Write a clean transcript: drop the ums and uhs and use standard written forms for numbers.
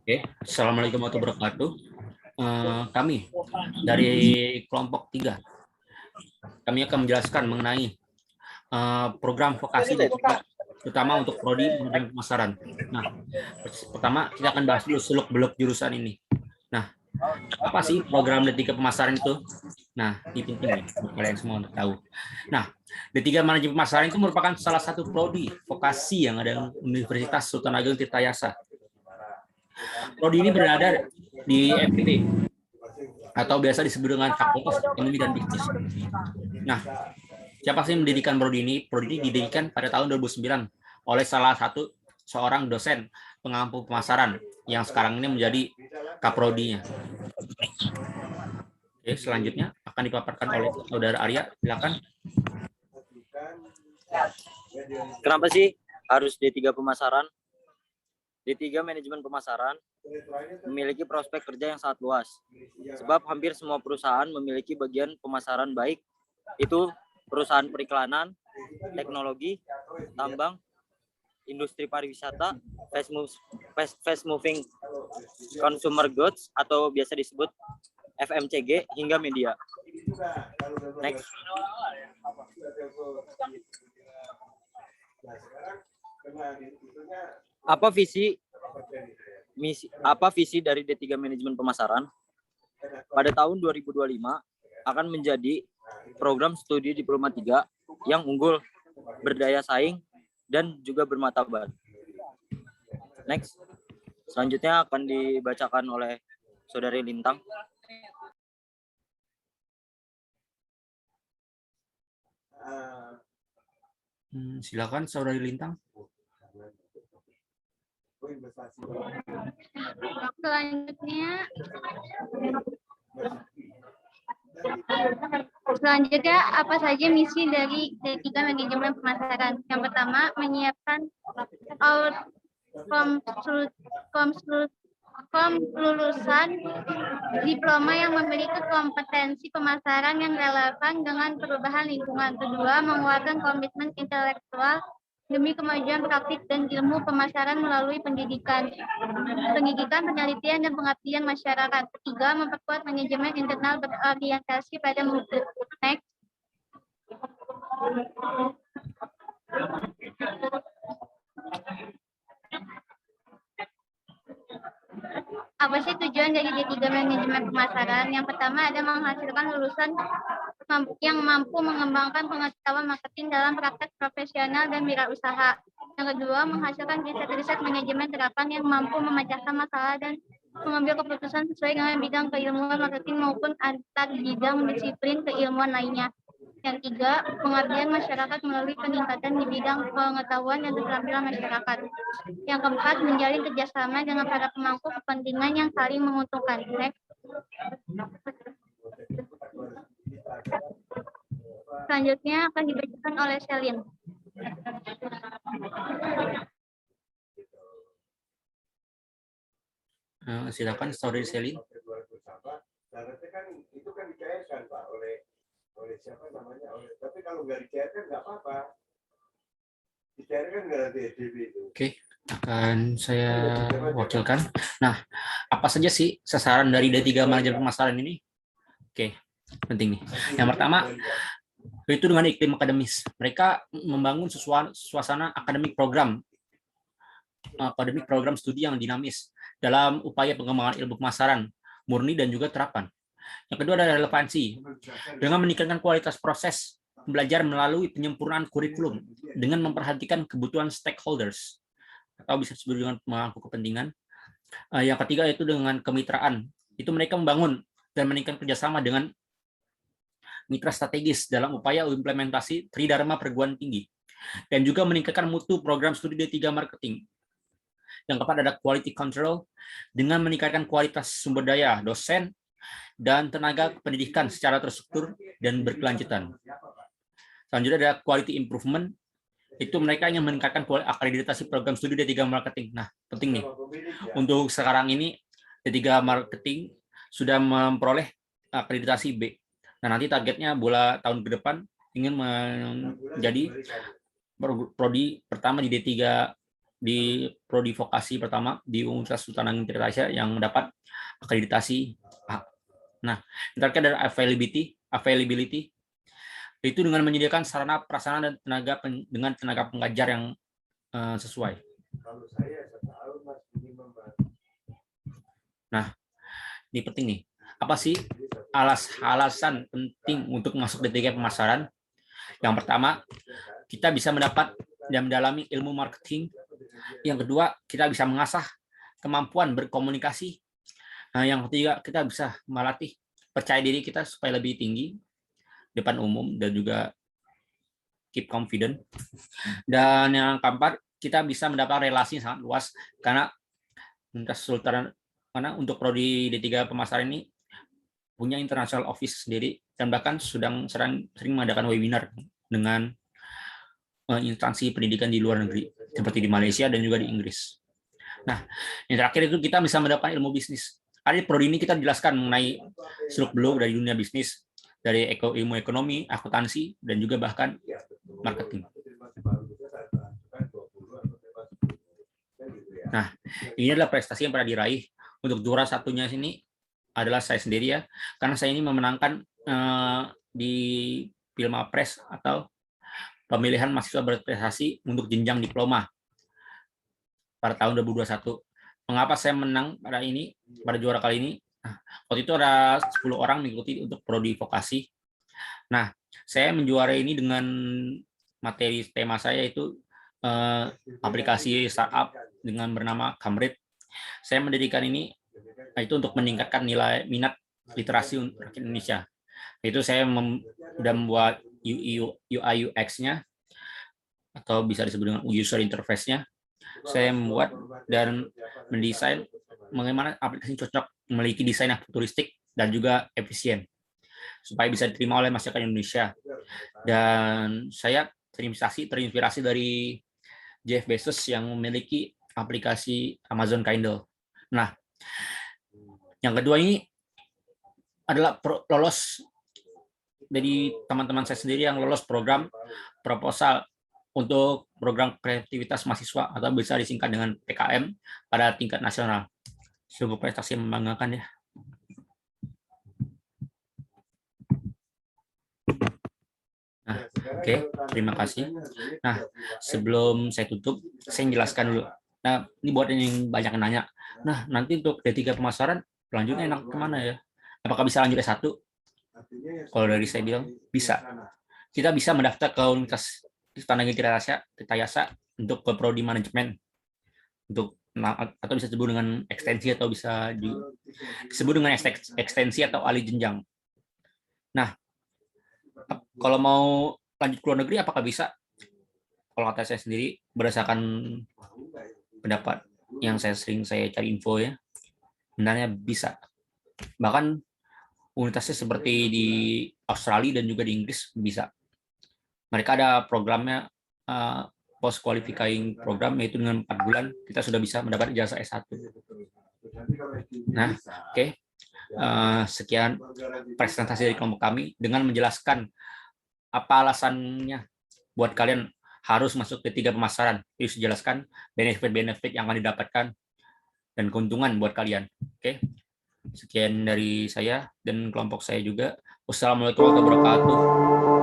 Oke, Assalamualaikum warahmatullahi wabarakatuh. Kami dari kelompok 3, kami akan menjelaskan mengenai program vokasi D3, terutama untuk prodi manajemen pemasaran. Nah, pertama kita akan bahas dulu seluk-beluk jurusan ini. Nah, apa sih program D3 pemasaran itu? Nah, ini penting nih buat kalian semua untuk tahu. Nah, D3 manajemen pemasaran itu merupakan salah satu prodi vokasi yang ada di Universitas Sultan Ageng Tirtayasa. Prodi ini berada di FPT atau biasa disebut dengan Fakultas Ekonomi dan Bisnis. Nah, siapa sih yang mendirikan prodi ini? Prodi ini didirikan pada tahun 2009 oleh salah satu seorang dosen pengampu pemasaran yang sekarang ini menjadi kaprodinya. Oke, selanjutnya akan dipaparkan oleh saudara Arya. Silakan. Kenapa sih harus D3 pemasaran? D3 manajemen pemasaran memiliki prospek kerja yang sangat luas. Sebab hampir semua perusahaan memiliki bagian pemasaran, baik itu perusahaan periklanan, teknologi, tambang, industri pariwisata, fast moving consumer goods atau biasa disebut FMCG, hingga media. Next. Apa visi dari D3 manajemen pemasaran? Pada tahun 2025 akan menjadi program studi diploma 3 yang unggul, berdaya saing, dan juga bermartabat. Next. Selanjutnya akan dibacakan oleh Saudari Lintang. Silakan Saudari Lintang. Selanjutnya, apa saja misi dari D3 manajemen pemasaran? Yang pertama, menyiapkan lulusan diploma yang memiliki kompetensi pemasaran yang relevan dengan perubahan lingkungan. Kedua, menguatkan komitmen intelektual demi kemajuan praktik dan ilmu pemasaran melalui pendidikan, penelitian, dan pengabdian masyarakat. Ketiga, memperkuat manajemen internal berorientasi pada mutu. Next. Apa sih tujuan dari D3 manajemen pemasaran? Yang pertama ada menghasilkan lulusan yang mampu mengembangkan pengetahuan marketing dalam praktek profesional dan wirausaha. Yang kedua, menghasilkan riset-riset manajemen terapan yang mampu memecahkan masalah dan mengambil keputusan sesuai dengan bidang keilmuan marketing maupun antar bidang disiplin keilmuan lainnya. Yang tiga, pengabdian masyarakat melalui peningkatan di bidang pengetahuan dan keterampilan masyarakat. Yang keempat, menjalin kerjasama dengan para pemangku kepentingan yang saling menguntungkan. Next. Selanjutnya akan dibacakan oleh Selin. Silakan Saudari Selin. Syaratnya kan itu kan dicairkan Pak oleh siapa namanya, tapi kalau nggak dicairkan nggak apa-apa. Dicairkan nggak ada DDB itu. Oke, akan saya wakilkan. Nah, apa saja sih sasaran dari D3 manajemen pemasaran ini? Oke, penting nih. Yang pertama, itu dengan iklim akademis. Mereka membangun suasana akademik program studi yang dinamis dalam upaya pengembangan ilmu pemasaran, murni dan juga terapan. Yang kedua adalah relevansi, dengan meningkatkan kualitas proses belajar melalui penyempurnaan kurikulum dengan memperhatikan kebutuhan stakeholders atau bisa disebut dengan pemangku kepentingan. Yang ketiga itu dengan kemitraan, itu mereka membangun dan meningkatkan kerjasama dengan mitra strategis dalam upaya implementasi Tridharma perguruan tinggi dan juga meningkatkan mutu program studi D3 marketing. Yang keempat ada quality control dengan meningkatkan kualitas sumber daya dosen dan tenaga pendidikan secara terstruktur dan berkelanjutan. Selanjutnya ada quality improvement, itu mereka yang meningkatkan akreditasi program studi D3 marketing. Nah, penting nih. Untuk sekarang ini D3 marketing sudah memperoleh akreditasi B. Nah, nanti targetnya tahun ke depan ingin menjadi prodi pertama di D3 di prodi vokasi pertama di Universitas Sultan Hasanuddin yang mendapat akreditasi A. Nah, yang terakhir adalah availability itu dengan menyediakan sarana prasarana dan dengan tenaga pengajar yang sesuai. Kalau saya setahun Mas minimum Mas. Nah, ini penting nih. Apa sih alasan penting untuk masuk D3 pemasaran? Yang pertama, kita bisa mendapat dan mendalami ilmu marketing. Yang kedua, kita bisa mengasah kemampuan berkomunikasi. Nah, yang ketiga, kita bisa melatih percaya diri kita supaya lebih tinggi depan umum dan juga keep confident. Dan yang keempat, kita bisa mendapat relasi yang sangat luas karena Universitas Sultan untuk prodi D3 pemasaran ini punya international office sendiri dan bahkan sering mengadakan webinar dengan instansi pendidikan di luar negeri seperti di Malaysia dan juga di Inggris. Nah, yang terakhir itu kita bisa mendapatkan ilmu bisnis. Di prodi ini kita jelaskan mengenai seluk-beluk dari dunia bisnis, dari ilmu ekonomi, akuntansi, dan juga bahkan marketing. Nah, ini adalah prestasi yang pernah diraih. Untuk juara satunya sini adalah saya sendiri ya, karena saya ini memenangkan di Pilmapres atau pemilihan mahasiswa berprestasi untuk jenjang diploma pada tahun 2021. Mengapa saya menang pada juara kali ini? Nah, waktu itu ada 10 orang mengikuti untuk prodi vokasi. Nah, saya menjuarai ini dengan materi tema saya itu aplikasi startup dengan bernama Kamrit. Saya mendirikan ini itu untuk meningkatkan nilai minat literasi untuk rakyat Indonesia. Itu saya sudah membuat UI UX-nya atau bisa disebut dengan user interface-nya. Saya membuat dan mendesain bagaimana aplikasi cocok memiliki desain yang futuristik dan juga efisien supaya bisa diterima oleh masyarakat Indonesia. Dan saya terinspirasi dari Jeff Bezos yang memiliki aplikasi Amazon Kindle. Nah, yang kedua ini adalah lolos dari teman-teman saya sendiri yang lolos program proposal untuk program kreativitas mahasiswa atau bisa disingkat dengan PKM pada tingkat nasional. Sungguh prestasi yang membanggakan ya. Nah, oke, terima kasih. Nah, sebelum saya tutup, saya jelaskan dulu. Nah, ini buat yang banyak yang nanya. Nah, nanti untuk D3 pemasaran, selanjutnya enak kemana ya? Apakah bisa lanjut S1? Kalau dari saya bilang, bisa. Kita bisa mendaftar ke Universitas Sultan Hasanuddin Tirtayasa untuk ke prodi manajemen. Atau bisa disebut dengan ekstensi atau bisa disebut dengan ekstensi atau alih jenjang. Nah, kalau mau lanjut ke luar negeri, apakah bisa? Kalau kata saya sendiri, berdasarkan pendapat yang saya cari info ya, sebenarnya bisa. Bahkan universitasnya seperti di Australia dan juga di Inggris bisa. Mereka ada programnya post qualifying program, yaitu dengan 4 bulan kita sudah bisa mendapat ijazah S1. Nah, oke. Sekian presentasi dari kelompok kami dengan menjelaskan apa alasannya buat kalian harus masuk D3 pemasaran. Terus jelaskan benefit-benefit yang akan didapatkan dan keuntungan buat kalian. Oke. Sekian dari saya dan kelompok saya juga. Wassalamualaikum warahmatullahi wabarakatuh.